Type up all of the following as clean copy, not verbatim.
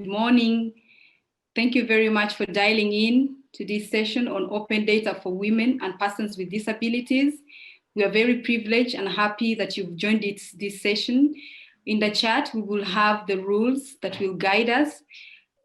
morning. Thank you very much for dialing in to this session on open data for women and persons with disabilities. We are very privileged and happy that you've joined this session. In the chat, we will have the rules that will guide us,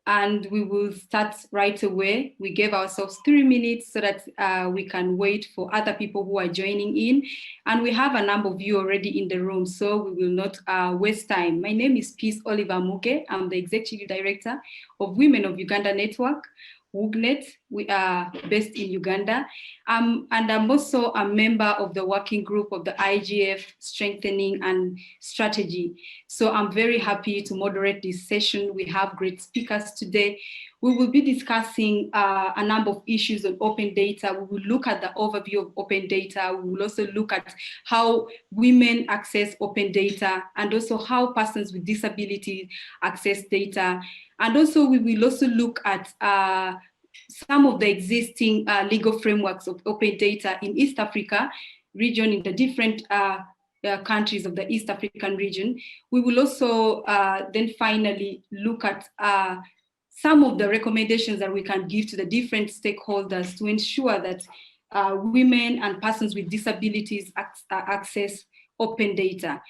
and we will start right away. We gave ourselves 3 minutes so that we can wait for other people who are joining in. And we have a number of you already in the room, so we will not waste time. My name is Peace Oliver Amuge. I'm the Executive Director of Women of Uganda Network, WOUGNET. We are based in Uganda. And I'm also a member of the working group of the IGF Strengthening and Strategy. So I'm very happy to moderate this session. We have great speakers today. We will be discussing a number of issues on open data. We will look at the overview of open data. We will also look at how women access open data, and also how persons with disabilities access data. And also we will also look at some of the existing legal frameworks of open data in East Africa region, in the different countries of the East African region. We will also then finally look at some of the recommendations that we can give to the different stakeholders to ensure that women and persons with disabilities access open data.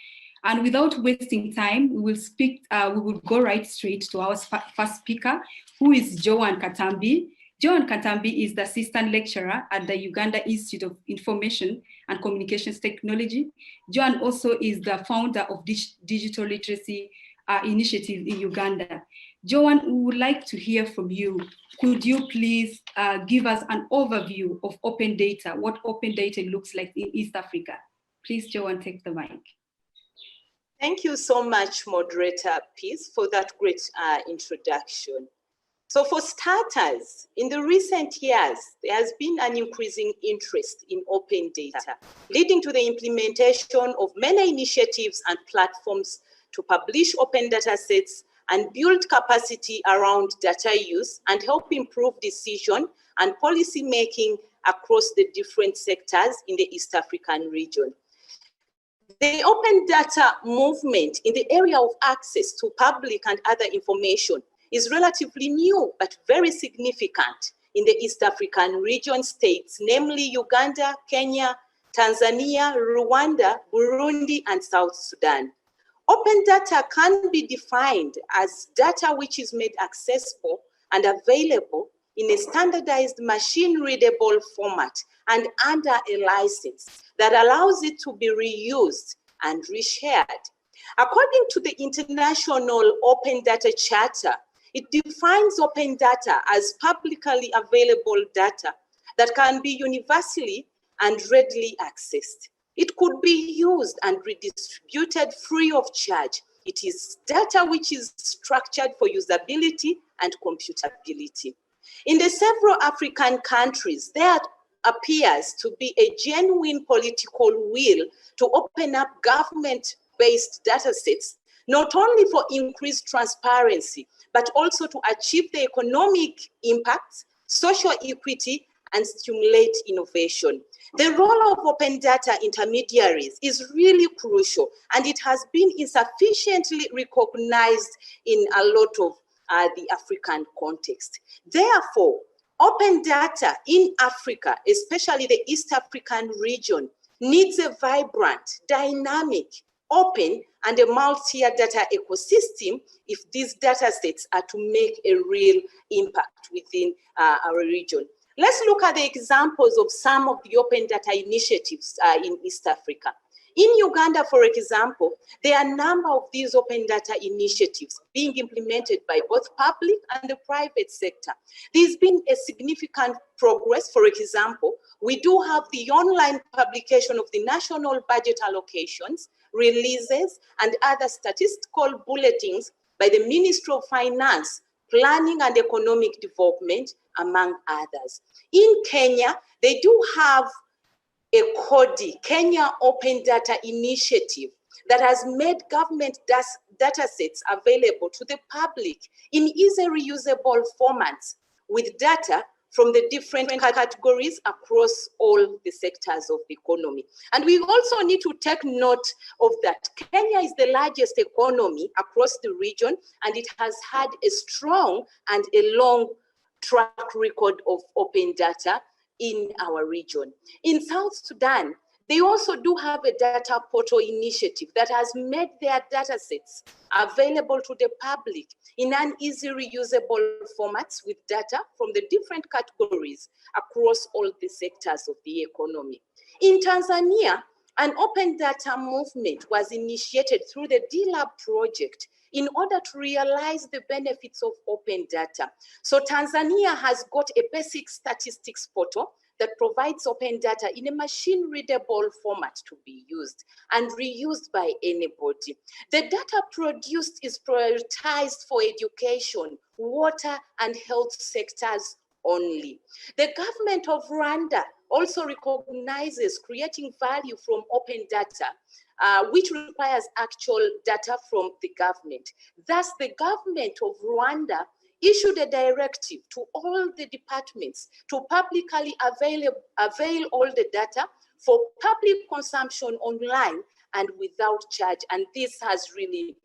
And without wasting time, we will go right straight to our first speaker, who is Joan Katambi. Joan Katambi is the Assistant Lecturer at the Uganda Institute of Information and Communications Technology. Joan also is the founder of Digital Literacy Initiative in Uganda. Joan, we would like to hear from you. Could you please give us an overview of open data, what open data looks like in East Africa? Please, Joan, take the mic. Thank you so much, Moderator Peace, for that great introduction. So for starters, in the recent years, there has been an increasing interest in open data, leading to the implementation of many initiatives and platforms to publish open data sets and build capacity around data use and help improve decision and policy making across the different sectors in the East African region. The open data movement in the area of access to public and other information is relatively new, but very significant in the East African region states, namely Uganda, Kenya, Tanzania, Rwanda, Burundi, and South Sudan. Open data can be defined as data which is made accessible and available in a standardized machine-readable format and under a license that allows it to be reused and reshared. According to the International Open Data Charter, it defines open data as publicly available data that can be universally and readily accessed. It could be used and redistributed free of charge. It is data which is structured for usability and computability. In the several African countries, there appears to be a genuine political will to open up government-based data sets, not only for increased transparency, but also to achieve the economic impact, social equity, and stimulate innovation. The role of open data intermediaries is really crucial, and it has been insufficiently recognized in a lot of the African context. Therefore, open data in Africa, especially the East African region, needs a vibrant, dynamic, open, and a multi-tier data ecosystem if these data sets are to make a real impact within our region. Let's look at the examples of some of the open data initiatives in East Africa. In Uganda, for example, there are a number of these open data initiatives being implemented by both public and the private sector. There's been a significant progress. For example, we do have the online publication of the national budget allocations, releases, and other statistical bulletins by the Ministry of Finance, Planning and Economic Development, among others. In Kenya, they do have a KODI, Kenya Open Data Initiative, that has made government data sets available to the public in easy reusable formats with data from the different categories across all the sectors of the economy. And we also need to take note of that Kenya is the largest economy across the region, and it has had a strong and a long track record of open data in our region. In South Sudan, they also do have a data portal initiative that has made their data sets available to the public in an easy reusable formats with data from the different categories across all the sectors of the economy. In Tanzania, an open data movement was initiated through the DLAB project in order to realize the benefits of open data. So Tanzania has got a basic statistics portal that provides open data in a machine-readable format to be used and reused by anybody. The data produced is prioritized for education, water, and health sectors only. The government of Rwanda also recognizes creating value from open data, which requires actual data from the government. Thus, the government of Rwanda issued a directive to all the departments to publicly avail all the data for public consumption online and without charge. And this has really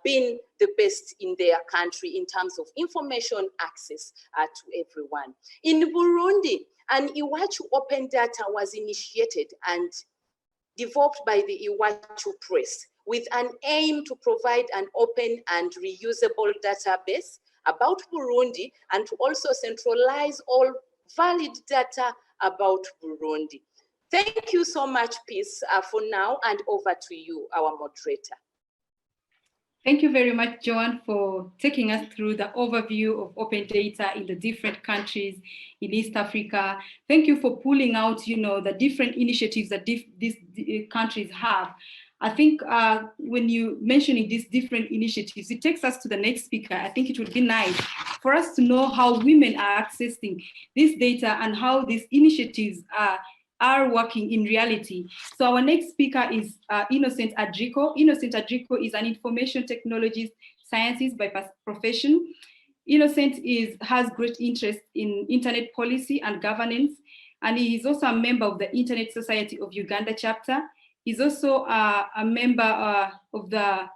been the best in their country in terms of information access to everyone. In Burundi, an Iwachu open data was initiated and developed by the Iwachu Press with an aim to provide an open and reusable database about Burundi and to also centralize all valid data about Burundi. Thank you so much, Peace, for now, and over to you, our moderator. Thank you very much, Joan, for taking us through the overview of open data in the different countries in East Africa. Thank you for pulling out, the different initiatives that these countries have. I think when you mentioning these different initiatives, it takes us to the next speaker. I think it would be nice for us to know how women are accessing this data and how these initiatives are working in reality. So our next speaker is Innocent Adriko. Innocent Adriko is an information technologist, scientist by profession. Innocent has great interest in internet policy and governance, and he is also a member of the Internet Society of Uganda chapter. He's also a member of the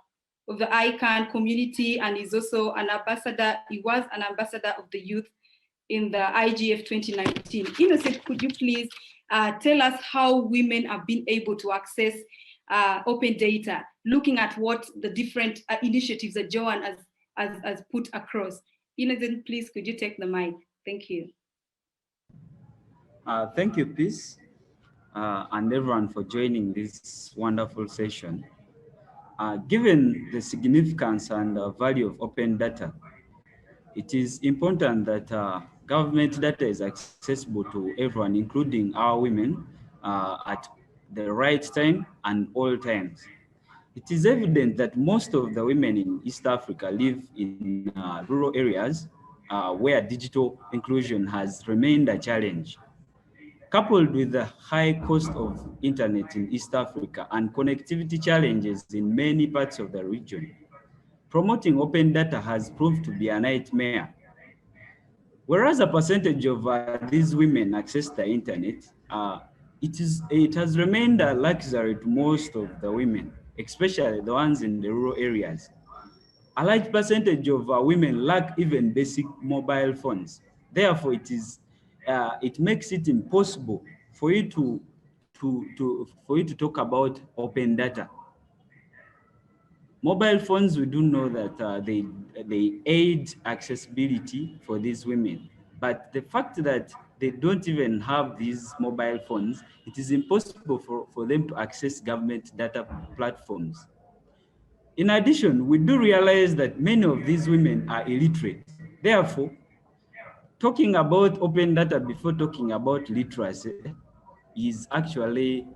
ICANN community, and he's also an ambassador. He was an ambassador of the youth in the IGF 2019. Innocent, could you please tell us how women have been able to access open data, looking at what the different initiatives that Joan has put across. Innocent, please, could you take the mic? Thank you. Thank you, Peace, and everyone for joining this wonderful session. Given the significance and value of open data, it is important that government data is accessible to everyone, including our women, at the right time and all times. It is evident that most of the women in East Africa live in rural areas where digital inclusion has remained a challenge. Coupled with the high cost of internet in East Africa and connectivity challenges in many parts of the region, promoting open data has proved to be a nightmare. Whereas a percentage of these women access the internet, it has remained a luxury to most of the women, especially the ones in the rural areas. A large percentage of women lack even basic mobile phones. Therefore, it makes it impossible for you to talk about open data. Mobile phones, we do know that they aid accessibility for these women. But the fact that they don't even have these mobile phones, it is impossible for them to access government data platforms. In addition, we do realize that many of these women are illiterate. Therefore, talking about open data before talking about literacy is actually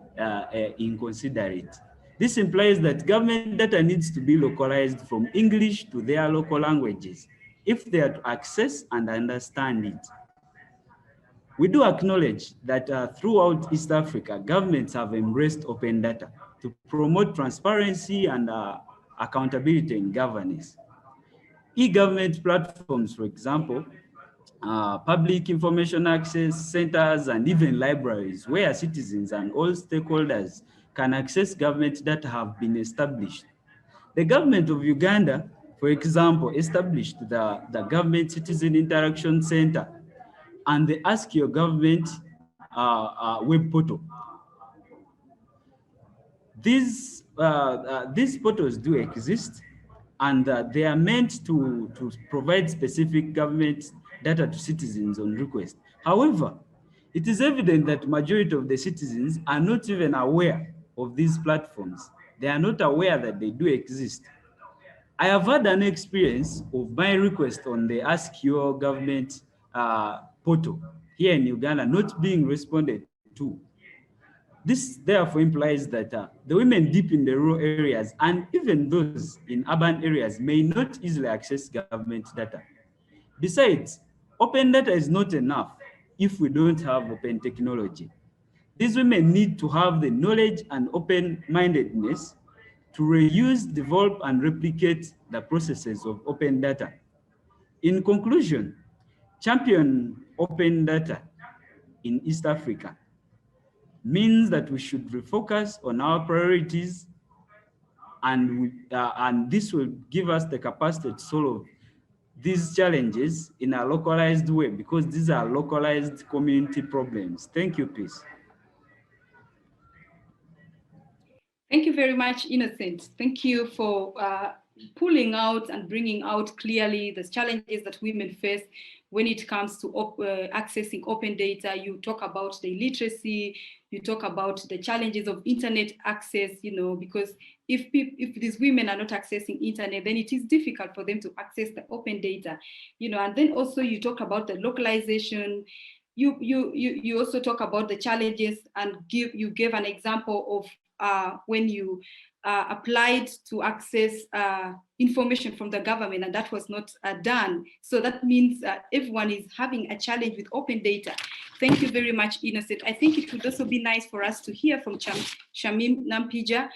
inconsiderate. This implies that government data needs to be localized from English to their local languages if they are to access and understand it. We do acknowledge that throughout East Africa, governments have embraced open data to promote transparency and accountability in governance. E-government platforms, for example, public information access centers, and even libraries where citizens and all stakeholders can access government data have been established. The government of Uganda, for example, established the Government Citizen Interaction Center and the Ask Your Government web portal. These portals do exist, and they are meant to provide specific government data to citizens on request. However, it is evident that majority of the citizens are not even aware of these platforms. They are not aware that they do exist. I have had an experience of my request on the Ask Your Government portal here in Uganda not being responded to. This therefore implies that the women deep in the rural areas and even those in urban areas may not easily access government data. Besides, open data is not enough if we don't have open technology. These women need to have the knowledge and open-mindedness to reuse, develop, and replicate the processes of open data. In conclusion, champion open data in East Africa means that we should refocus on our priorities, and this will give us the capacity to solve these challenges in a localized way, because these are localized community problems. Thank you, peace. Thank you very much, Innocent. Thank you for pulling out and bringing out clearly the challenges that women face when it comes to accessing open data. You talk about the illiteracy, you talk about the challenges of internet access, because if these women are not accessing internet, then it is difficult for them to access the open data, and then also you talk about the localization. You also talk about the challenges, and you gave an example of when you applied to access information from the government, and that was not done. So that means everyone is having a challenge with open data. Thank you very much, Innocent. I think it would also be nice for us to hear from Shamim, Nampijja,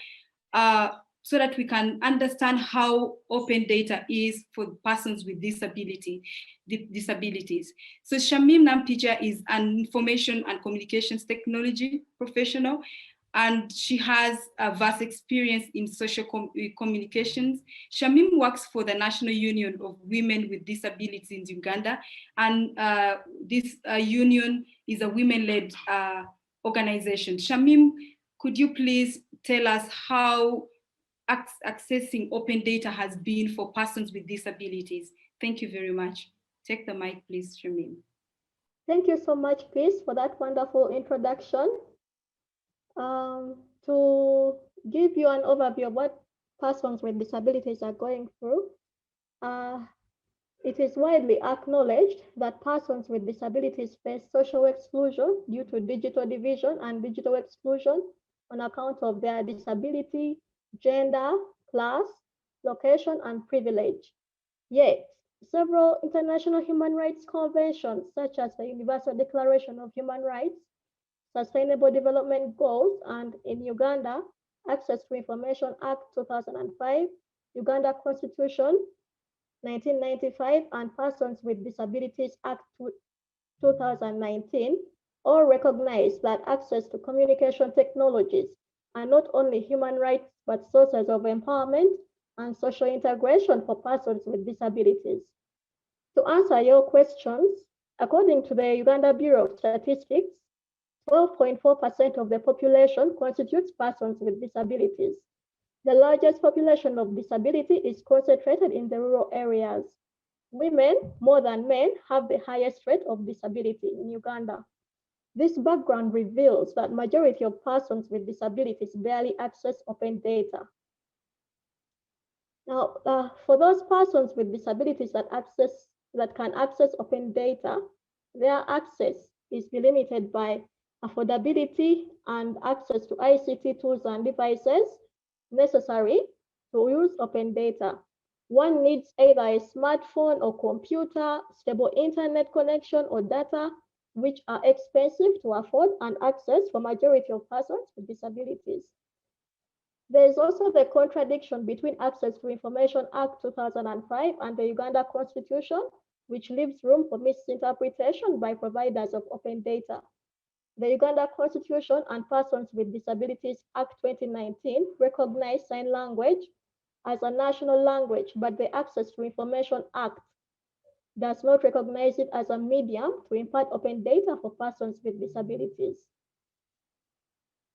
so that we can understand how open data is for persons with disabilities. So Shamim Nampijja is an information and communications technology professional, and she has a vast experience in social communications. Shamim works for the National Union of Women with Disabilities in Uganda, and this union is a women-led organization. Shamim, could you please tell us how accessing open data has been for persons with disabilities? Thank you very much. Take the mic, please, Shamim. Thank you so much, Peace, for that wonderful introduction. To give you an overview of what persons with disabilities are going through, it is widely acknowledged that persons with disabilities face social exclusion due to digital division and digital exclusion on account of their disability, gender, class, location, and privilege. Yet, several international human rights conventions, such as the Universal Declaration of Human Rights, Sustainable Development Goals, and in Uganda, Access to Information Act 2005, Uganda Constitution 1995, and Persons with Disabilities Act 2019, all recognize that access to communication technologies are not only human rights, but sources of empowerment and social integration for persons with disabilities. To answer your questions, according to the Uganda Bureau of Statistics, 12.4% of the population constitutes persons with disabilities. The largest population of disability is concentrated in the rural areas. Women, more than men, have the highest rate of disability in Uganda. This background reveals that majority of persons with disabilities barely access open data. Now, for those persons with disabilities that can access open data, their access is limited by affordability and access to ICT tools and devices necessary to use open data. One needs either a smartphone or computer, stable internet connection, or data, which are expensive to afford and access for majority of persons with disabilities. There is also the contradiction between Access to Information Act 2005 and the Uganda Constitution which leaves room for misinterpretation by providers of open data. The Uganda Constitution and Persons with Disabilities Act 2019 recognize sign language as a national language, but the Access to Information Act does not recognize it as a medium to impart open data for persons with disabilities.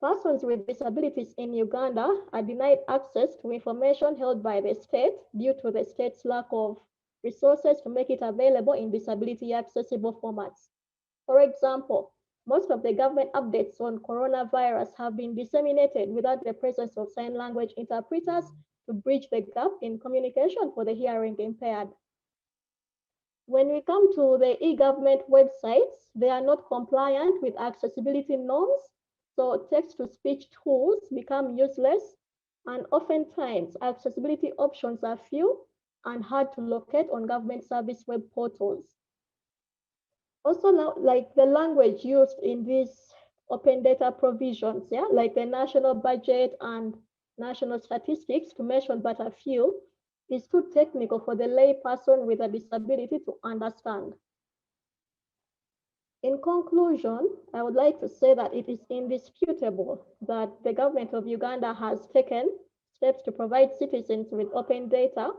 Persons with disabilities in Uganda are denied access to information held by the state due to the state's lack of resources to make it available in disability accessible formats. For example, most of the government updates on coronavirus have been disseminated without the presence of sign language interpreters to bridge the gap in communication for the hearing impaired. When we come to the e-government websites, they are not compliant with accessibility norms, so text-to-speech tools become useless, and oftentimes accessibility options are few and hard to locate on government service web portals. Also now, like the language used in these open data provisions, like the national budget and national statistics, to mention but a few, is too technical for the lay person with a disability to understand. In conclusion, I would like to say that it is indisputable that the government of Uganda has taken steps to provide citizens with open data,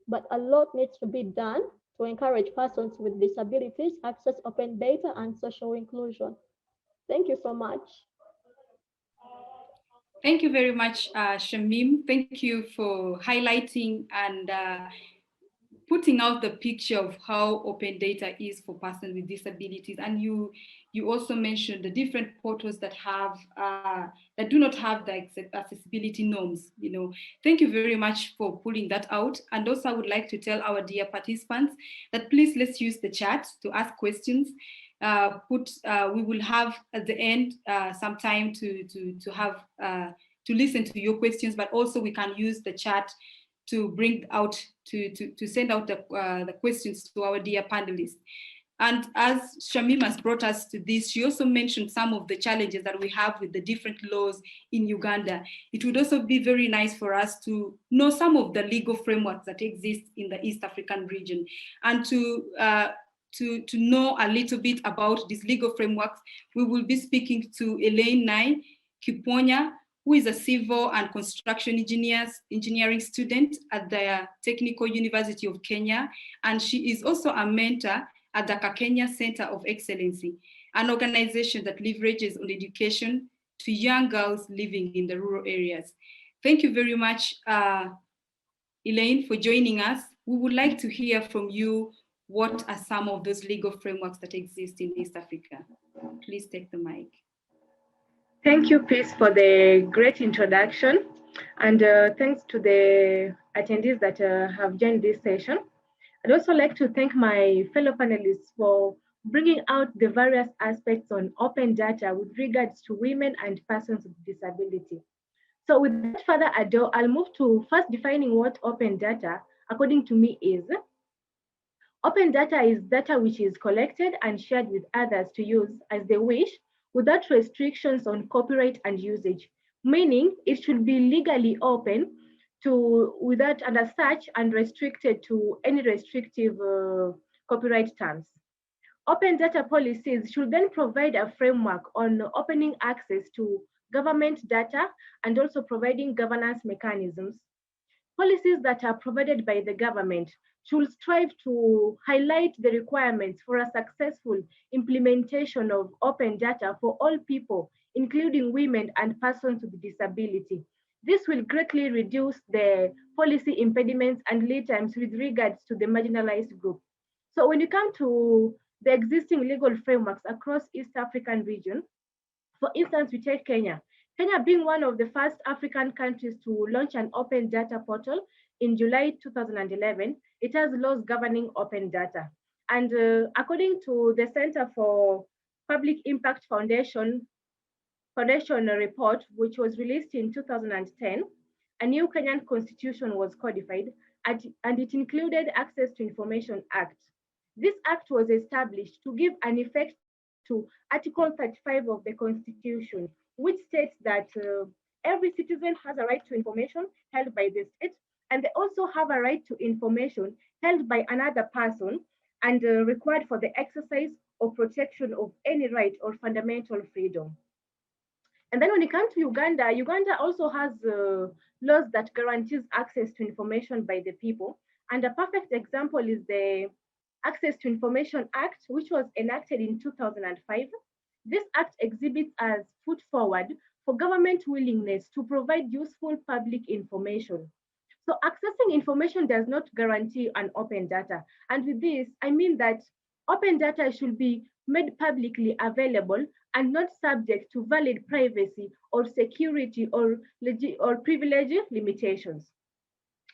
but a lot needs to be done to encourage persons with disabilities access open data and social inclusion. Thank you so much. Thank you very much, Shamim. Thank you for highlighting and putting out the picture of how open data is for persons with disabilities. And you also mentioned the different portals that have that do not have the accessibility norms. Thank you very much for pulling that out. And also I would like to tell our dear participants that please let's use the chat to ask questions. We will have at the end some time to have to listen to your questions, but also we can use the chat to bring out to send out the questions to our dear panelists. And as Shamim has brought us to this, she also mentioned some of the challenges that we have with the different laws in Uganda. It would also be very nice for us to know some of the legal frameworks that exist in the East African region, and to know a little bit about these legal frameworks. We will be speaking to Eileen Kwiponya, who is a civil and construction engineering student at the Technical University of Kenya, and she is also a mentor at the Kakenya Center of Excellency, an organization that leverages on education to young girls living in the rural areas. Thank you very much, Eileen, for joining us. We would like to hear from you what are some of those legal frameworks that exist in East Africa. Please take the mic. Thank you, Peace, for the great introduction. And thanks to the attendees that have joined this session. I'd also like to thank my fellow panelists for bringing out the various aspects on open data with regards to women and persons with disability. So without further ado, I'll move to first defining what open data, according to me, is. Open data is data which is collected and shared with others to use as they wish without restrictions on copyright and usage, meaning it should be legally open without and as such unrestricted to any restrictive copyright terms. Open data policies should then provide a framework on opening access to government data and also providing governance mechanisms. Policies that are provided by the government should strive to highlight the requirements for a successful implementation of open data for all people, including women and persons with disability. This will greatly reduce the policy impediments and lead times with regards to the marginalized group. So when you come to the existing legal frameworks across East African region, for instance, we take Kenya. Kenya being one of the first African countries to launch an open data portal in July 2011, it has laws governing open data. And according to the Center for Public Impact Foundation report, which was released in 2010, a new Kenyan constitution was codified, and it included Access to Information Act. This act was established to give an effect to Article 35 of the Constitution, which states that every citizen has a right to information held by the state, and they also have a right to information held by another person, and required for the exercise or protection of any right or fundamental freedom. And then when it comes to Uganda, Uganda also has laws that guarantees access to information by the people. And a perfect example is the Access to Information Act, which was enacted in 2005. This act exhibits as foot forward for government willingness to provide useful public information. So accessing information does not guarantee an open data. And with this, I mean that open data should be made publicly available and not subject to valid privacy or security or privilege limitations.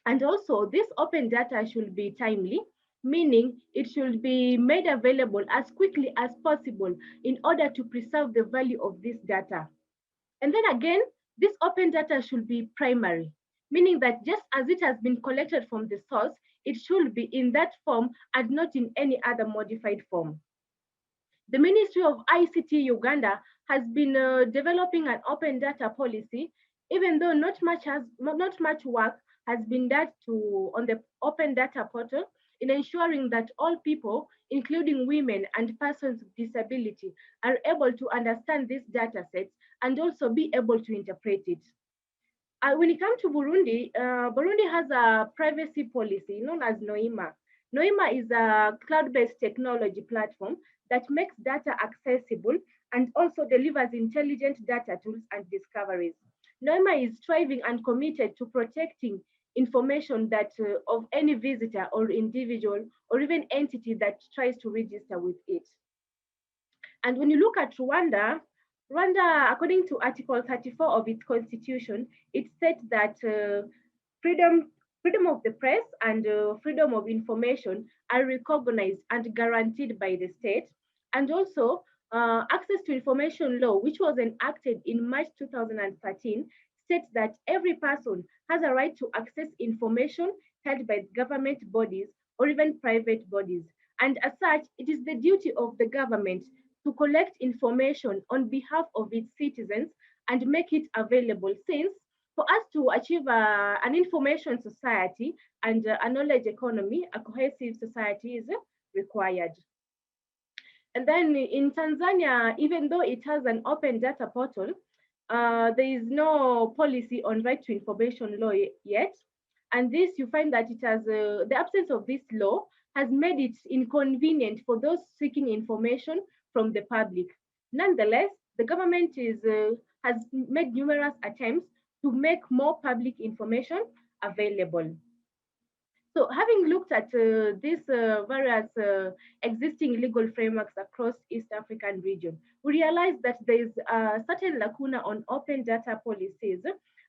And also, this open data should be timely, meaning it should be made available as quickly as possible in order to preserve the value of this data. And then again, this open data should be primary, meaning that just as it has been collected from the source, it should be in that form and not in any other modified form. The Ministry of ICT Uganda has been developing an open data policy, even though not much work has been done on the open data portal in ensuring that all people, including women and persons with disability, are able to understand these data sets and also be able to interpret it. When it comes to Burundi, Burundi has a privacy policy known as NOIMA. NOIMA is a cloud-based technology platform that makes data accessible and also delivers intelligent data tools and discoveries. NOIMA is striving and committed to protecting information that of any visitor or individual or even entity that tries to register with it. And when you look at Rwanda, according to Article 34 of its constitution, it states that freedom of the press and freedom of information are recognized and guaranteed by the state. And also, Access to Information Law, which was enacted in March 2013, states that every person has a right to access information held by government bodies or even private bodies. And as such, it is the duty of the government to collect information on behalf of its citizens and make it available, since for us to achieve an information society and a knowledge economy, a cohesive society is required. And then in Tanzania, even though it has an open data portal, there is no policy on right to information law yet. And this, you find that it has, the absence of this law has made it inconvenient for those seeking information from the public. Nonetheless, the government has made numerous attempts to make more public information available. So having looked at these various existing legal frameworks across East African region, we realize that there is a certain lacuna on open data policies.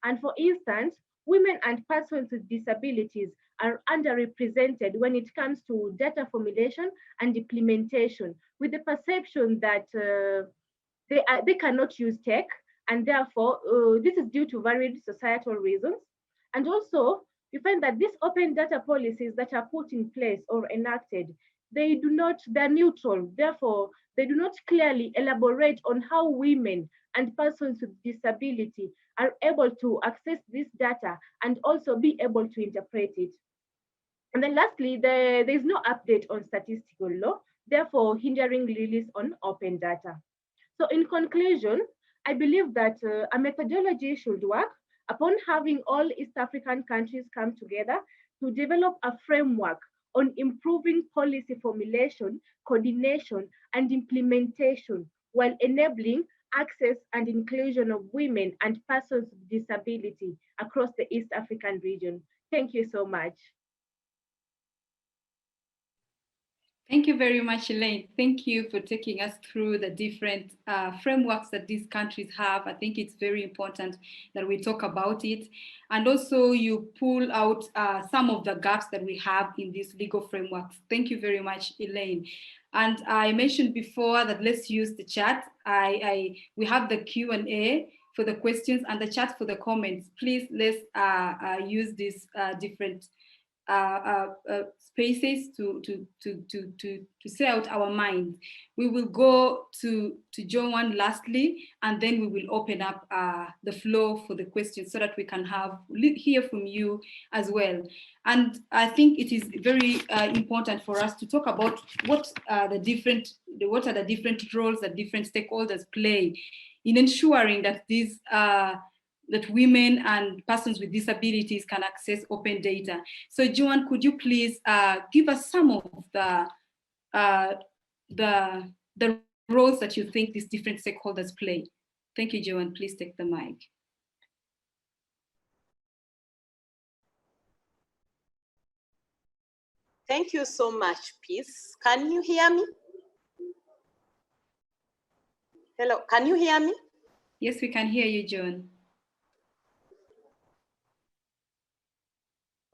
And for instance, women and persons with disabilities are underrepresented when it comes to data formulation and implementation, with the perception that they cannot use tech, and therefore this is due to varied societal reasons. And also, you find that these open data policies that are put in place or enacted, they're neutral. Therefore, they do not clearly elaborate on how women and persons with disability are able to access this data and also be able to interpret it. And then lastly, there is no update on statistical law, therefore hindering release on open data. So in conclusion, I believe that a methodology should work upon having all East African countries come together to develop a framework on improving policy formulation, coordination, and implementation, while enabling access and inclusion of women and persons with disability across the East African region. Thank you so much. Thank you very much, Eileen. Thank you for taking us through the different frameworks that these countries have. I think it's very important that we talk about it. And also you pull out some of the gaps that we have in these legal frameworks. Thank you very much, Eileen. And I mentioned before that let's use the chat. We have the Q&A for the questions and the chat for the comments. Please let's use these different spaces to say out our minds. We will go to Joan lastly, and then we will open up the floor for the questions so that we can hear from you as well. And I think it is very important for us to talk about what are the different roles that different stakeholders play in ensuring that these that women and persons with disabilities can access open data. So Joan, could you please give us some of the roles that you think these different stakeholders play? Thank you, Joan. Please take the mic. Thank you so much, Peace. Can you hear me? Hello, can you hear me? Yes, we can hear you, Joan.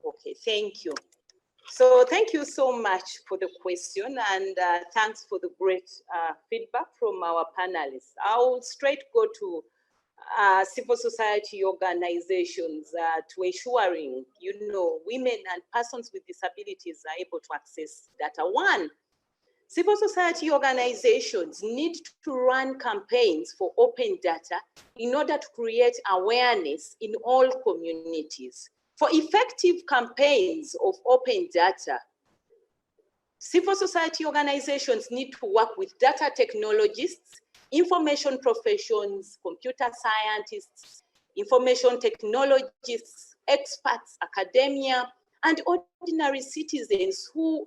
Okay, thank you. So thank you so much for the question, and thanks for the great feedback from our panelists. I'll straight go to civil society organizations to ensuring, women and persons with disabilities are able to access data. One, civil society organizations need to run campaigns for open data in order to create awareness in all communities. For effective campaigns of open data, civil society organizations need to work with data technologists, information professions, computer scientists, information technologists, experts, academia, and ordinary citizens who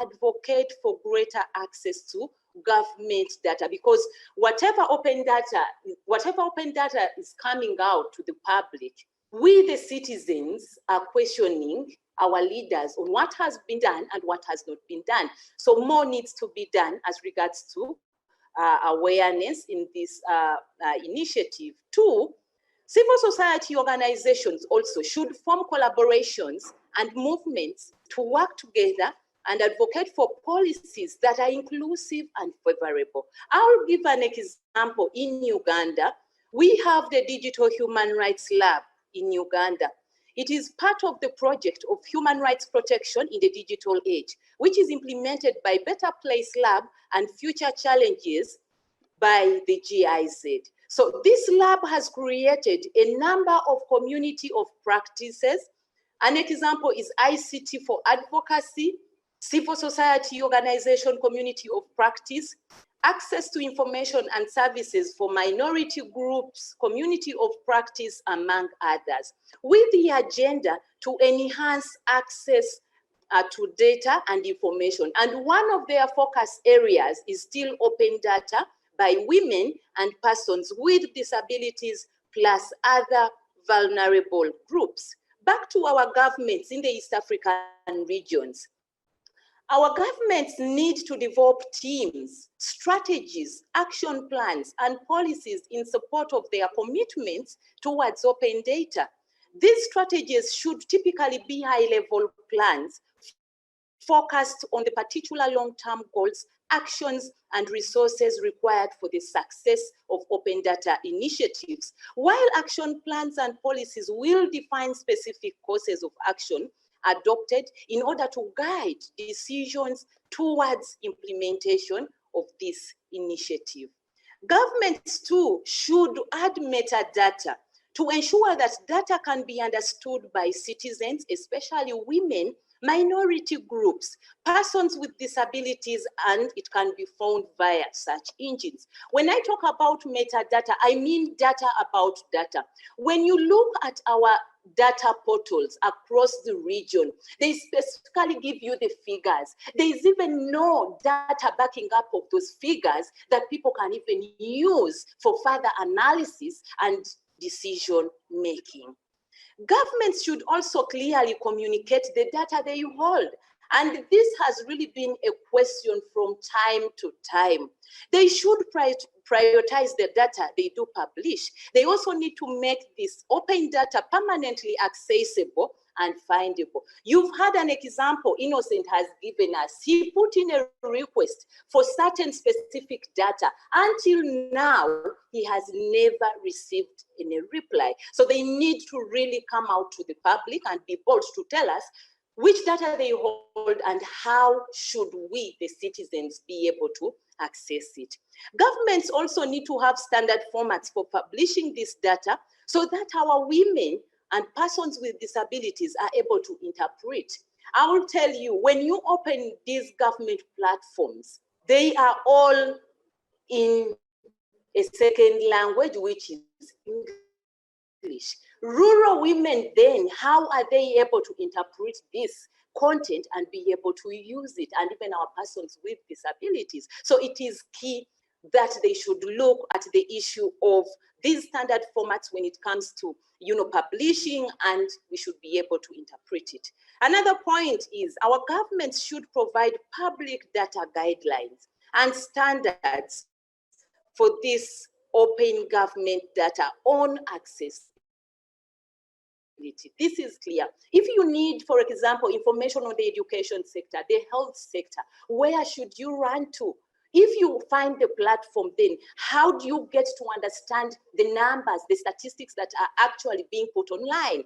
advocate for greater access to government data, because whatever open data is coming out to the public, we, the citizens, are questioning our leaders on what has been done and what has not been done. So more needs to be done as regards to awareness in this initiative. Two, civil society organizations also should form collaborations and movements to work together and advocate for policies that are inclusive and favorable. I'll give an example. In Uganda, we have the Digital Human Rights Lab in Uganda. It is part of the project of human rights protection in the digital age, which is implemented by Better Place Lab and Future Challenges by the GIZ. So this lab has created a number of community of practices. An example is ICT for advocacy, civil society organization community of practice, access to information and services for minority groups, community of practice, among others, with the agenda to enhance access to data and information. And one of their focus areas is still open data by women and persons with disabilities, plus other vulnerable groups. Back to our governments in the East African regions. Our governments need to develop teams, strategies, action plans, and policies in support of their commitments towards open data. These strategies should typically be high-level plans focused on the particular long-term goals, actions, and resources required for the success of open data initiatives. While action plans and policies will define specific courses of action adopted in order to guide decisions towards implementation of this initiative. Governments too should add metadata to ensure that data can be understood by citizens, especially women, minority groups, persons with disabilities, and it can be found via search engines. When I talk about metadata, I mean data about data. When you look at our data portals across the region, they specifically give you the figures. There is even no data backing up of those figures that people can even use for further analysis and decision making. Governments should also clearly communicate the data they hold. And this has really been a question from time to time. They should prioritize the data they do publish. They also need to make this open data permanently accessible and findable. You've had an example Innocent has given us. He put in a request for certain specific data. Until now, he has never received any reply. So they need to really come out to the public and be bold to tell us, which data they hold, and how should we, the citizens, be able to access it. Governments also need to have standard formats for publishing this data so that our women and persons with disabilities are able to interpret. I will tell you, when you open these government platforms, they are all in a second language, which is English. Rural women then, how are they able to interpret this content and be able to use it, and even our persons with disabilities? So it is key that they should look at the issue of these standard formats when it comes to publishing, and we should be able to interpret it. Another point is our governments should provide public data guidelines and standards for this open government data on access. This is clear. If you need, for example, information on the education sector, the health sector, where should you run to? If you find the platform, then how do you get to understand the numbers, the statistics that are actually being put online?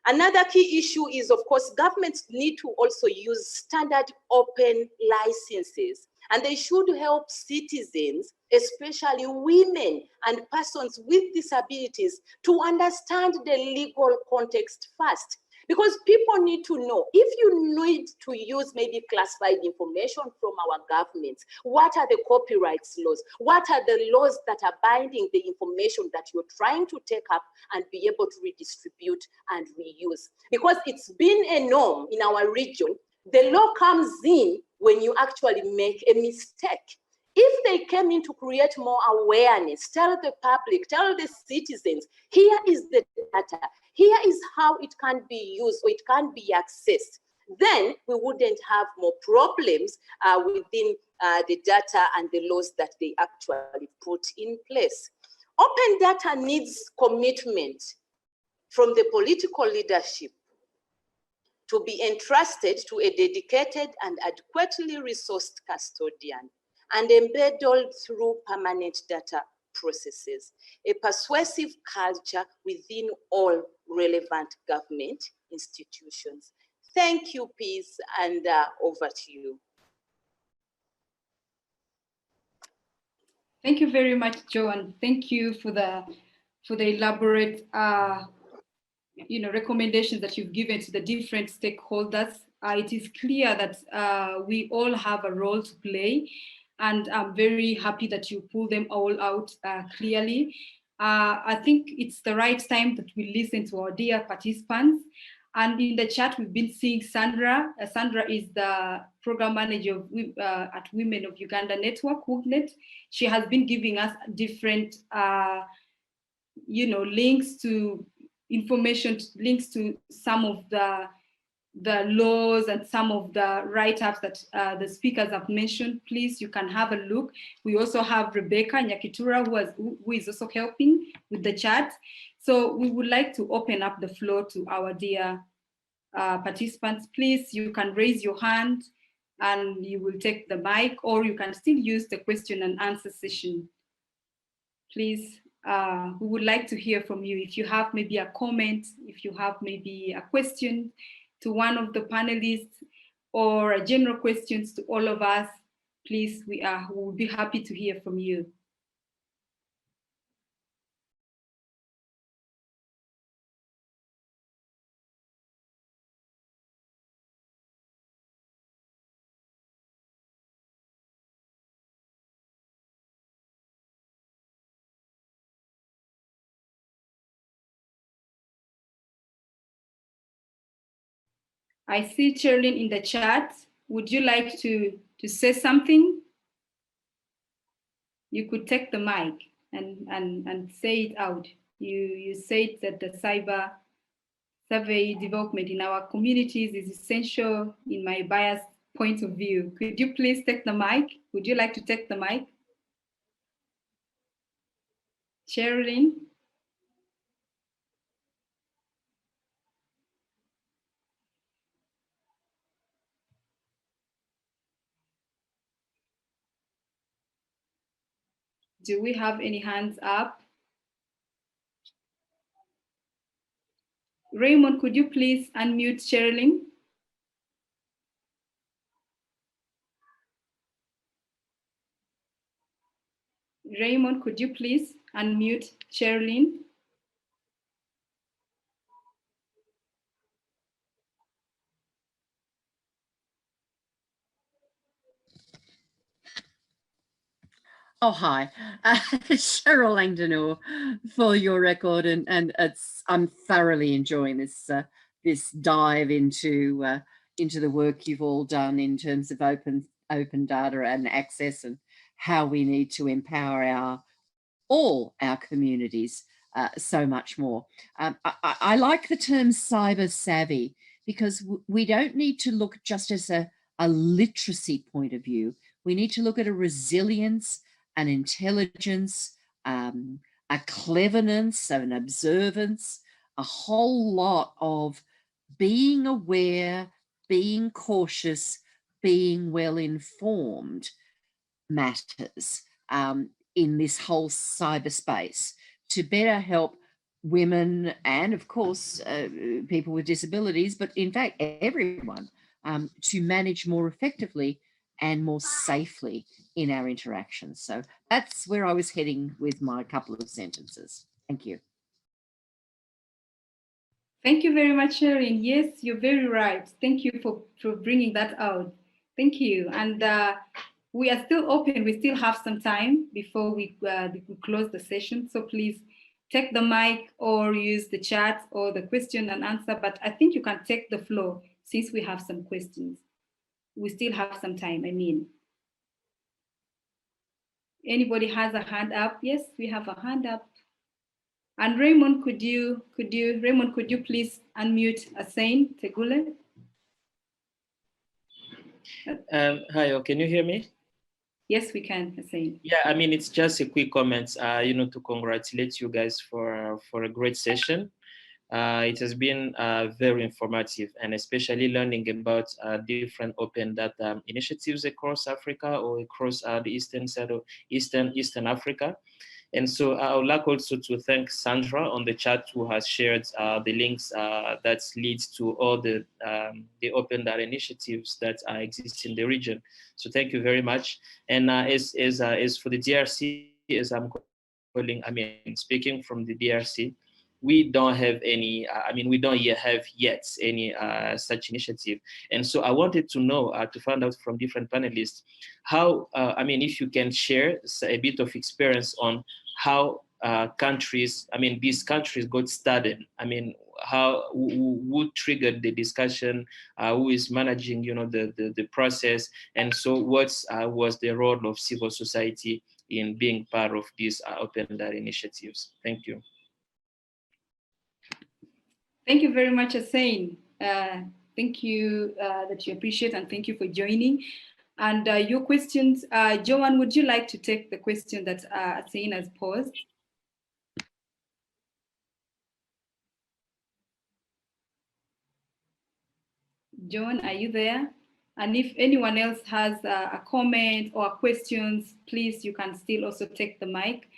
Another key issue is, of course, governments need to also use standard open licenses, and they should help citizens, especially women and persons with disabilities, to understand the legal context first. Because people need to know, if you need to use maybe classified information from our governments, what are the copyright laws? What are the laws that are binding the information that you're trying to take up and be able to redistribute and reuse? Because it's been a norm in our region. The law comes in when you actually make a mistake. If they came in to create more awareness, tell the public, tell the citizens, here is the data, here is how it can be used or it can be accessed, then we wouldn't have more problems within the data and the laws that they actually put in place. Open data needs commitment from the political leadership to be entrusted to a dedicated and adequately resourced custodian and embedded through permanent data processes, a persuasive culture within all relevant government institutions. Thank you, Peace, and over to you. Thank you very much, Joan. Thank you for the elaborate recommendations that you've given to the different stakeholders. It is clear that we all have a role to play, and I'm very happy that you pull them all out clearly. I think it's the right time that we listen to our dear participants. And in the chat, we've been seeing Sandra. Sandra is the program manager of, at Women of Uganda Network, WOUGNET. She has been giving us different, links to information, links to some of the laws and some of the write-ups that the speakers have mentioned. Please, you can have a look. We also have Rebecca Nyakitura, who is also helping with the chat. So we would like to open up the floor to our dear participants. Please, you can raise your hand and you will take the mic, or you can still use the question and answer session. Please, we would like to hear from you. If you have maybe a comment, if you have maybe a question to one of the panelists, or a general questions to all of us, please, we will be happy to hear from you. I see Cherlin in the chat. Would you like to say something? You could take the mic and say it out. You said that the cyber survey development in our communities is essential in my biased point of view. Could you please take the mic? Would you like to take the mic? Cherlin? Do we have any hands up? Raymond, could you please unmute Cherlin? Raymond, could you please unmute Sherilyn? Oh, hi, Cheryl Langdonor for your record, and I'm thoroughly enjoying this this dive into the work you've all done in terms of open data and access, and how we need to empower all our communities so much more. I like the term cyber savvy, because we don't need to look just as a literacy point of view. We need to look at a resilience, an intelligence, a cleverness, an observance, a whole lot of being aware, being cautious, being well informed matters in this whole cyberspace, to better help women and, of course, people with disabilities, but in fact everyone, to manage more effectively and more safely in our interactions. So that's where I was heading with my couple of sentences. Thank you. Thank you very much, Sherilyn. Yes, you're very right. Thank you for bringing that out. Thank you. And we are still open. We still have some time before we close the session. So please take the mic or use the chat or the question and answer. But I think you can take the floor since we have some questions. We still have some time, I mean. Anybody has a hand up? Yes, we have a hand up. And Raymond, could you please unmute Asain Tegule? Hi, can you hear me? Yes, we can, Asain. Yeah, I mean, it's just a quick comment, you know, to congratulate you guys for a great session. It has been very informative, and especially learning about different open data initiatives across Africa or across the eastern side of Eastern Africa. And so I would like also to thank Sandra on the chat, who has shared the links that leads to all the open data initiatives that exist in the region. So thank you very much. And as for the DRC, as I'm calling, I mean, speaking from the DRC, we don't have any, we don't have yet any such initiative. And so I wanted to know, to find out from different panelists, how, if you can share a bit of experience on how countries, these countries got started. Who triggered the discussion, who is managing, the process, and so what was the role of civil society in being part of these open data initiatives? Thank you. Thank you very much, Asain. Thank you that you appreciate, and thank you for joining. And your questions, Joan, would you like to take the question that Asain has posed? Joan, are you there? And if anyone else has a comment or questions, please, you can still also take the mic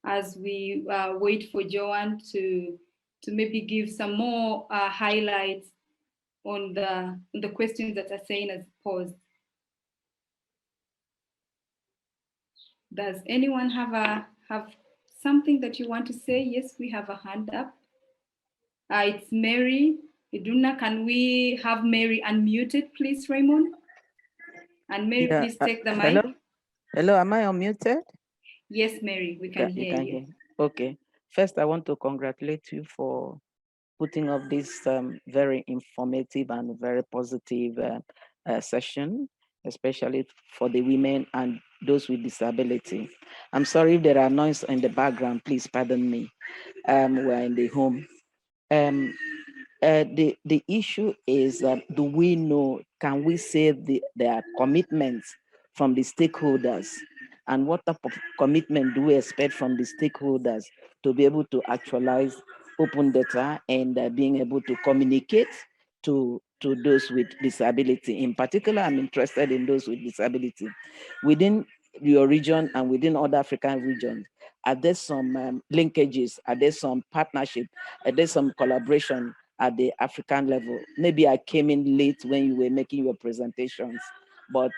as we wait for Joan to maybe give some more highlights on the questions that Asain has posed. Does anyone have something that you want to say? Yes, we have a hand up. It's Mary Iduna. Can we have Mary unmuted, please, Raymond? And Mary, yeah, please take the mic. Hello, am I unmuted? Yes, Mary, we can hear you. Okay. First, I want to congratulate you for putting up this very informative and very positive session, especially for the women and those with disability. I'm sorry if there are noise in the background, please pardon me. We're in the home. The issue is, do we know, can we say there are commitments from the stakeholders, and what type of commitment do we expect from the stakeholders to be able to actualize open data and being able to communicate to those with disability? In particular, I'm interested in those with disability. Within your region and within other African regions, are there some linkages? Are there some partnership? Are there some collaboration at the African level? Maybe I came in late when you were making your presentations, but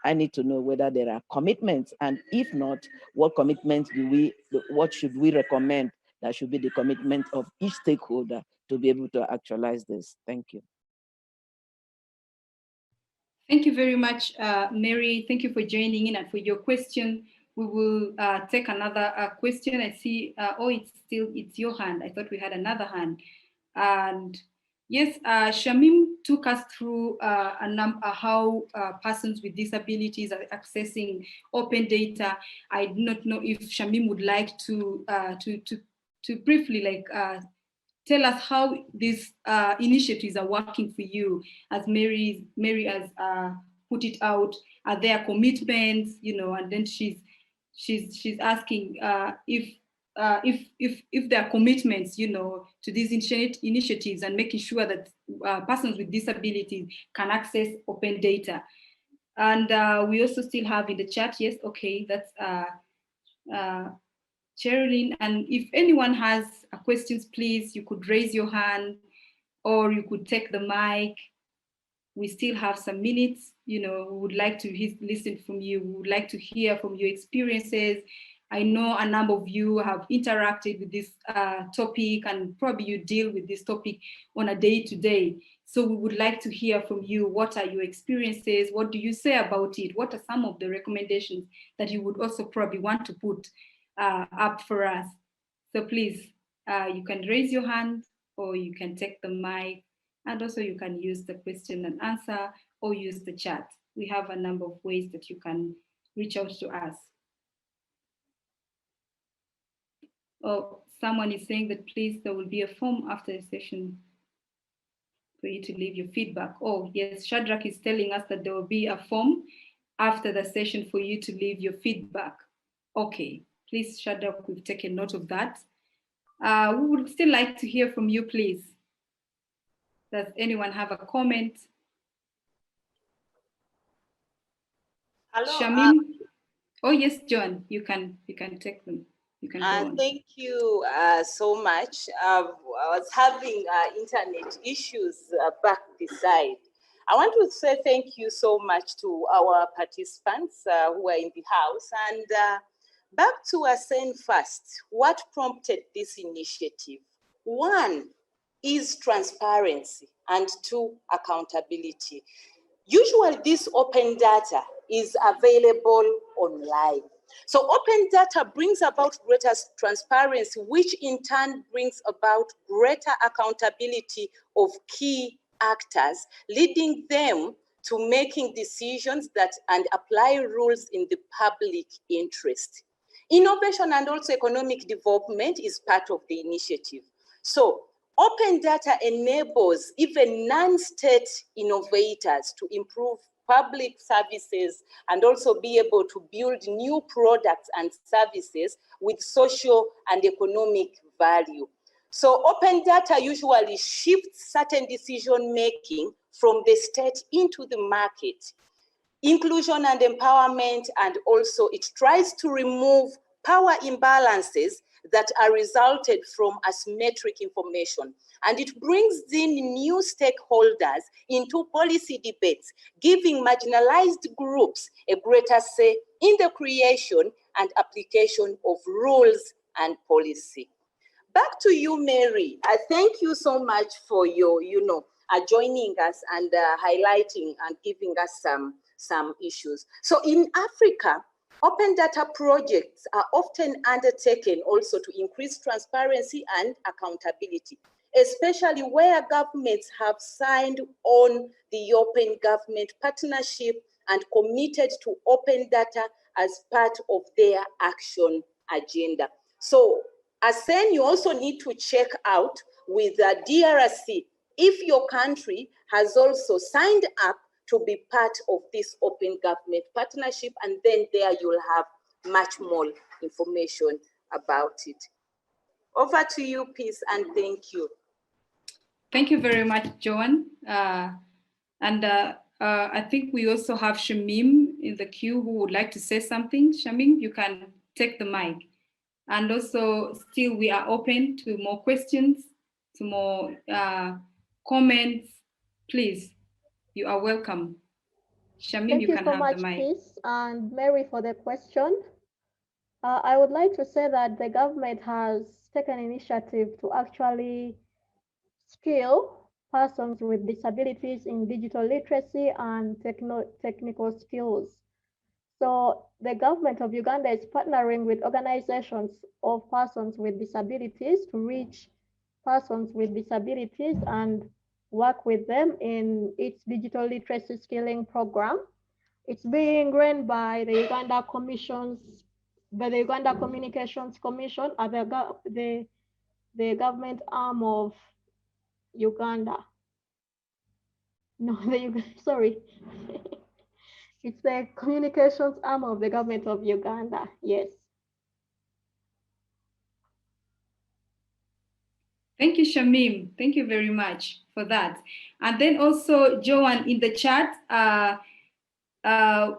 I need to know whether there are commitments, and if not, what commitments what should we recommend that should be the commitment of each stakeholder to be able to actualize this? Thank you. Thank you very much, Mary. Thank you for joining in and for your question. We will take another question. I see, it's your hand. I thought we had another hand. And yes, Shamim took us through how persons with disabilities are accessing open data. I do not know if Shamim would like to briefly tell us how these initiatives are working for you, as Mary has put it out. Are there commitments, and then she's asking if there are commitments, to these initiatives and making sure that persons with disabilities can access open data. And we also still have in the chat, yes, okay, that's Sherilyn, and if anyone has questions, please, you could raise your hand or you could take the mic. We still have some minutes, we would like to listen from you. We would like to hear from your experiences. I know a number of you have interacted with this topic, and probably you deal with this topic on a day-to-day. So we would like to hear from you. What are your experiences? What do you say about it? What are some of the recommendations that you would also probably want to put up for us? So please, you can raise your hand or you can take the mic, and also you can use the question and answer or use the chat. We have a number of ways that you can reach out to us. Oh, someone is saying that please, there will be a form after the session for you to leave your feedback. Oh yes, Shadrach is telling us that there will be a form after the session for you to leave your feedback. Okay, please, Shadrach, we've taken note of that. We would still like to hear from you, please. Does anyone have a comment? Hello. Shamim? Oh yes, Joan, you can take them. You can go on. Thank you so much. I was having internet issues back this side. I want to say thank you so much to our participants who are in the house. And back to Asen first, what prompted this initiative? One is transparency, and two, accountability. Usually this open data is available online. So open data brings about greater transparency, which in turn brings about greater accountability of key actors, leading them to making decisions and apply rules in the public interest. Innovation and also economic development is part of the initiative. So open data enables even non-state innovators to improve public services and also be able to build new products and services with social and economic value. So open data usually shifts certain decision-making from the state into the market. Inclusion and empowerment, and also it tries to remove power imbalances that are resulted from asymmetric information. And it brings in new stakeholders into policy debates, giving marginalized groups a greater say in the creation and application of rules and policy. Back to you, Mary. I thank you so much for your, joining us and highlighting and giving us some issues. So in Africa, open data projects are often undertaken also to increase transparency and accountability, especially where governments have signed on the Open Government Partnership and committed to open data as part of their action agenda. So, Asen, you also need to check out with the DRC if your country has also signed up to be part of this Open Government Partnership, and then there you'll have much more information about it. Over to you, Peace, and thank you. Thank you very much, Joan. I think we also have Shamim in the queue who would like to say something. Shamim, you can take the mic. And also, still, we are open to more questions, to more comments. Please, you are welcome. Shamim, Thank you you can so have much, the mic. Peace, and Mary for the question. I would like to say that the government has taken initiative to actually skill persons with disabilities in digital literacy and technical skills. So the government of Uganda is partnering with organizations of persons with disabilities to reach persons with disabilities and work with them in its digital literacy skilling program. It's being run by the Uganda Communications Commission, the government arm of Uganda. No, sorry. It's the communications arm of the government of Uganda, yes. Thank you, Shamim. Thank you very much for that. And then also, Joan, in the chat,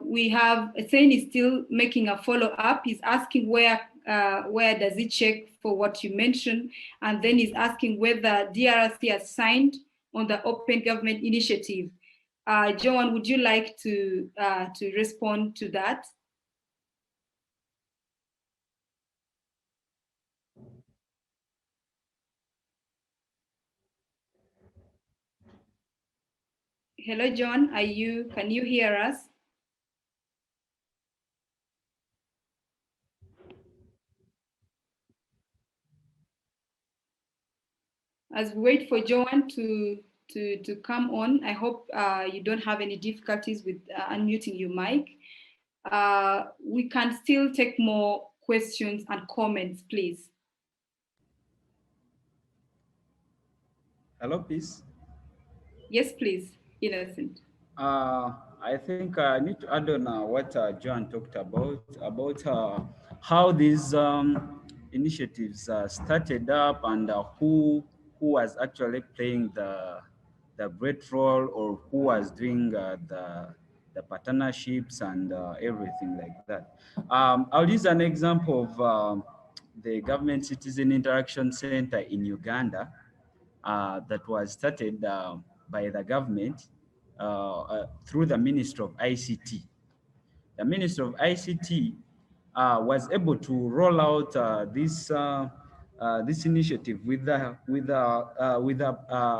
we have Eileen is still making a follow-up. He's asking where does he check for what you mentioned, and then he's asking whether DRC has signed on the Open Government Initiative. Joan, would you like to respond to that? Hello, John. Can you hear us? As we wait for Joan to come on, I hope you don't have any difficulties with unmuting your mic. We can still take more questions and comments, please. Hello, Peace. Yes, please, Innocent. I think I need to add on what Joan talked about how these initiatives started up and who was actually playing the great role, or who was doing the partnerships and everything like that. I'll use an example of the Government Citizen Interaction Center in Uganda that was started by the government through the Ministry of ICT. The Ministry of ICT was able to roll out this initiative with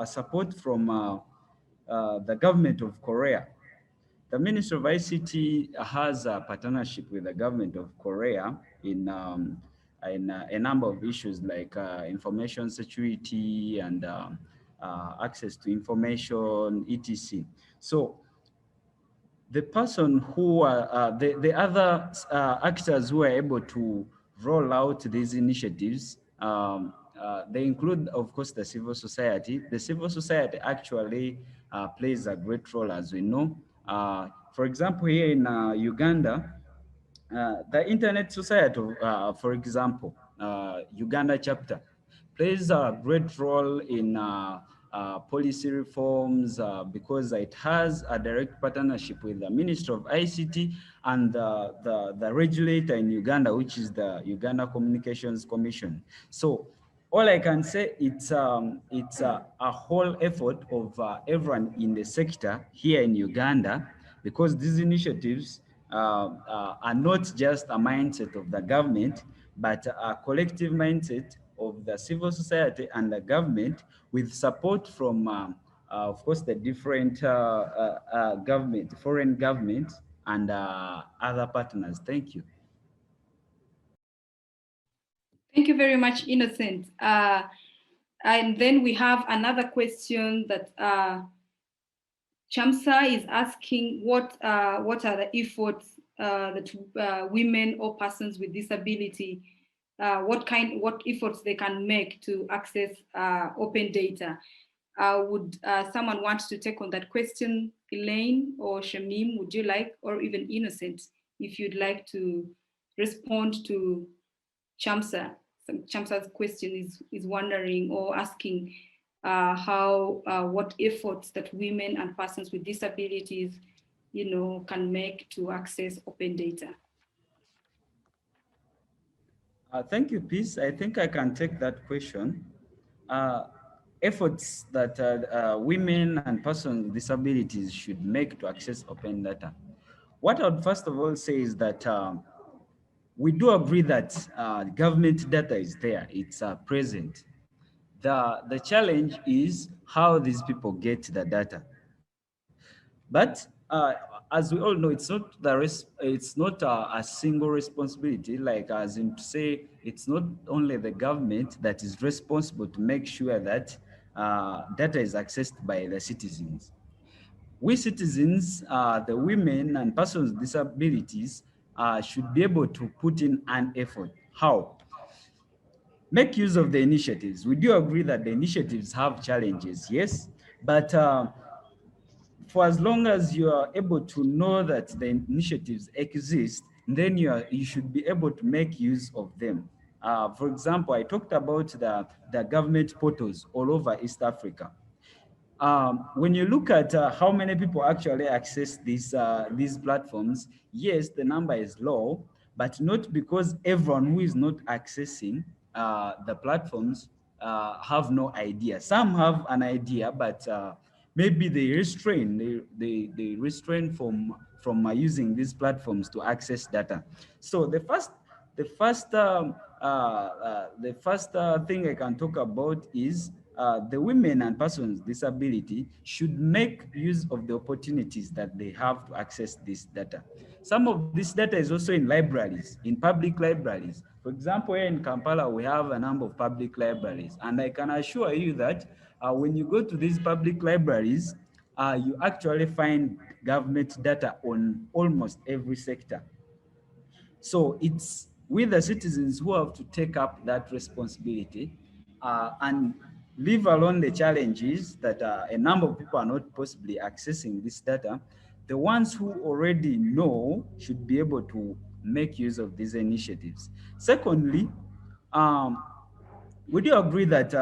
support from the government of Korea. The Ministry of ICT has a partnership with the government of Korea in a number of issues like information security and access to information, etc. So the person who the other actors who are able to roll out these initiatives, they include, of course, the civil society. The civil society actually plays a great role, as we know. For example, here in Uganda, the Internet Society, for example, Uganda chapter, plays a great role in policy reforms because it has a direct partnership with the Ministry of ICT and the regulator in Uganda, which is the Uganda Communications Commission. So all I can say, it's a whole effort of everyone in the sector here in Uganda, because these initiatives are not just a mindset of the government, but a collective mindset of the civil society and the government, with support from, of course, the different government, foreign governments, and other partners. Thank you. Thank you very much, Innocent. And then we have another question that Chamsa is asking, what are the efforts that women or persons with disability, what efforts they can make to access open data? Would someone want to take on that question? Eileen or Shamim, would you like, or even Innocent, if you'd like to respond to Chamsa? Chamsa's question is wondering or asking what efforts that women and persons with disabilities, can make to access open data. Thank you, Peace. I think I can take that question. efforts that women and persons with disabilities should make to access open data. What I would first of all say is that we do agree that government data is there, it's present. The challenge is how these people get the data. But as we all know, it's not a single responsibility. Like as in to say, it's not only the government that is responsible to make sure that data is accessed by the citizens. We citizens, the women and persons with disabilities, should be able to put in an effort. How? Make use of the initiatives. We do agree that the initiatives have challenges, yes, but for as long as you are able to know that the initiatives exist, then you should be able to make use of them. For example, I talked about the government portals all over East Africa. When you look at how many people actually access these platforms, yes, the number is low, but not because everyone who is not accessing the platforms have no idea. Some have an idea, but maybe they restrain from using these platforms to access data. So the first thing I can talk about is the women and persons with disability should make use of the opportunities that they have to access this data. Some of this data is also in libraries, in public libraries. For example, here in Kampala, we have a number of public libraries, and I can assure you that when you go to these public libraries, you actually find government data on almost every sector. So it's we the citizens who have to take up that responsibility and leave alone the challenges that a number of people are not possibly accessing this data. The ones who already know should be able to make use of these initiatives. Secondly, we do agree that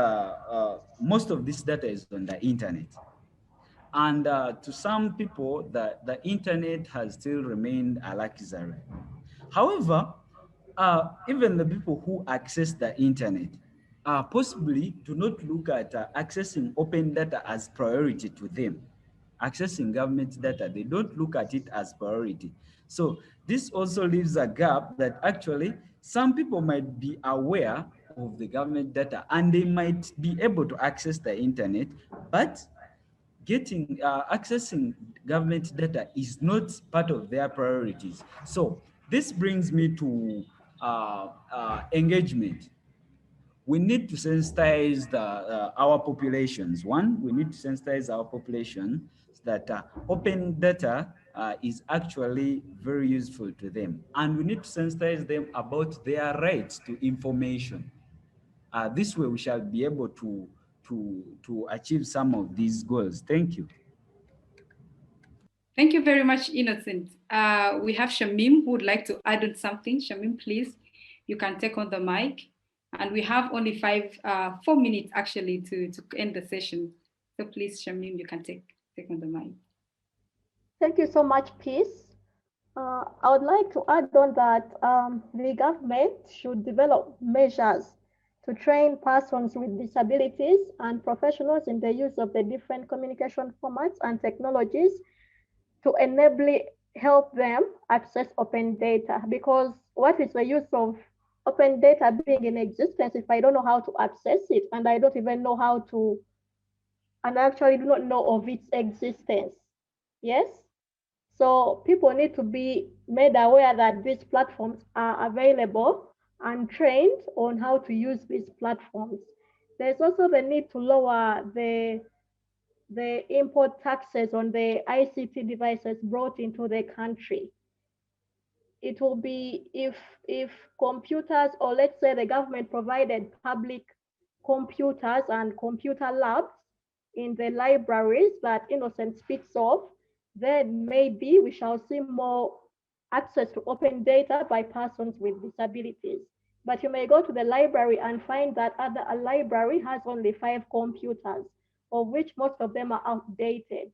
most of this data is on the internet. And to some people, the internet has still remained a luxury. However, even the people who access the internet possibly do not look at accessing open data as priority to them. Accessing government data, they don't look at it as priority. So this also leaves a gap that actually some people might be aware of the government data and they might be able to access the internet, but accessing government data is not part of their priorities. So this brings me to engagement. We need to sensitize our populations. One, we need to sensitize our population that open data is actually very useful to them. And we need to sensitize them about their rights to information. This way we shall be able to achieve some of these goals. Thank you. Thank you very much, Innocent. We have Shamim who would like to add on something. Shamim, please, you can take on the mic. And we have only 4 minutes actually to end the session. So please, Shamim, you can take on the mic. Thank you so much, Peace. I would like to add on that the government should develop measures to train persons with disabilities and professionals in the use of the different communication formats and technologies to help them access open data. Because what is the use of open data being in existence if I don't know how to access it, and I don't even know how to, and I actually do not know of its existence? Yes? So people need to be made aware that these platforms are available and trained on how to use these platforms. There's also the need to lower the import taxes on the ICT devices brought into the country. It will be if computers, or let's say the government provided public computers and computer labs in the libraries that Innocent speaks of, then maybe we shall see more access to open data by persons with disabilities. But you may go to the library and find that a library has only 5 computers, of which most of them are outdated.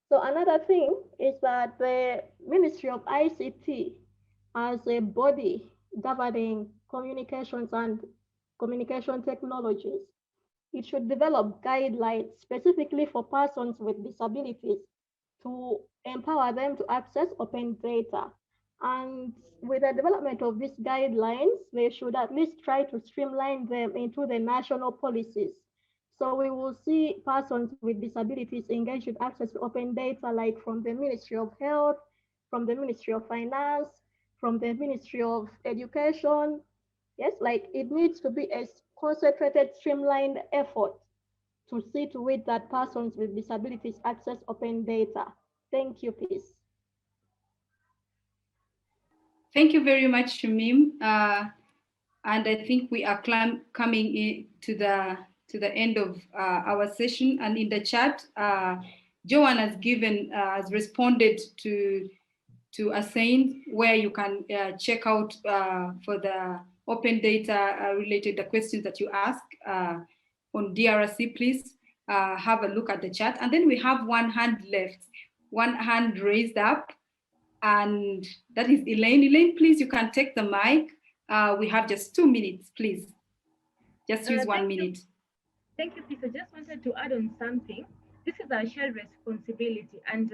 So another thing is that the Ministry of ICT, as a body governing communications and communication technologies, it should develop guidelines specifically for persons with disabilities to empower them to access open data. And with the development of these guidelines, they should at least try to streamline them into the national policies. So we will see persons with disabilities engaged with access to open data, like from the Ministry of Health, from the Ministry of Finance, from the Ministry of Education. Yes, like it needs to be a concentrated, streamlined effort to see to it that persons with disabilities access open data. Thank you, please. Thank you very much, Shamim. And I think we are coming in to the end of our session. And in the chat, Joan has responded to Eileen, where you can check out for the open data related the questions that you ask on DRC. Please have a look at the chat. And then we have one hand left, one hand raised up, and that is Eileen. Eileen, please, you can take the mic. We have just 2 minutes, please. Just use 1 minute. Thank you, Peter. Just wanted to add on something. This is a shared responsibility, and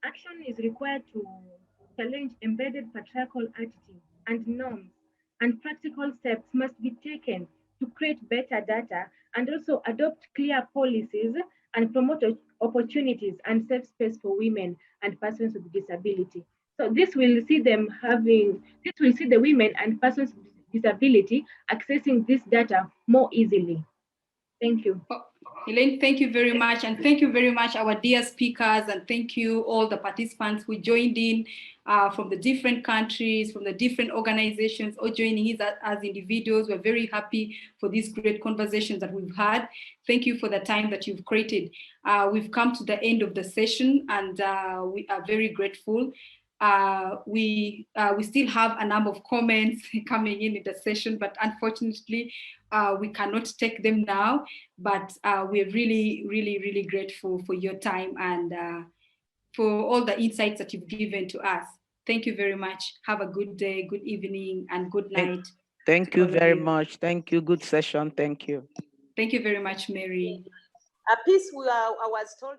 action is required to challenge embedded patriarchal attitudes and norms, and practical steps must be taken to create better data and also adopt clear policies and promote opportunities and safe space for women and persons with disability. So this will see the women and persons with disability accessing this data more easily. Thank you. Eileen, thank you very much. And thank you very much, our dear speakers, and thank you all the participants who joined in from the different countries, from the different organizations, or joining in as individuals. We're very happy for these great conversations that we've had. Thank you for the time that you've created. We've come to the end of the session, and we are very grateful. We still have a number of comments coming in the session, but unfortunately, we cannot take them now. But we're really, really, really grateful for your time and for all the insights that you've given to us. Thank you very much. Have a good day, good evening, and good night. Thank you very much. Thank you. Good session. Thank you. Thank you very much, Mary. A piece I was told.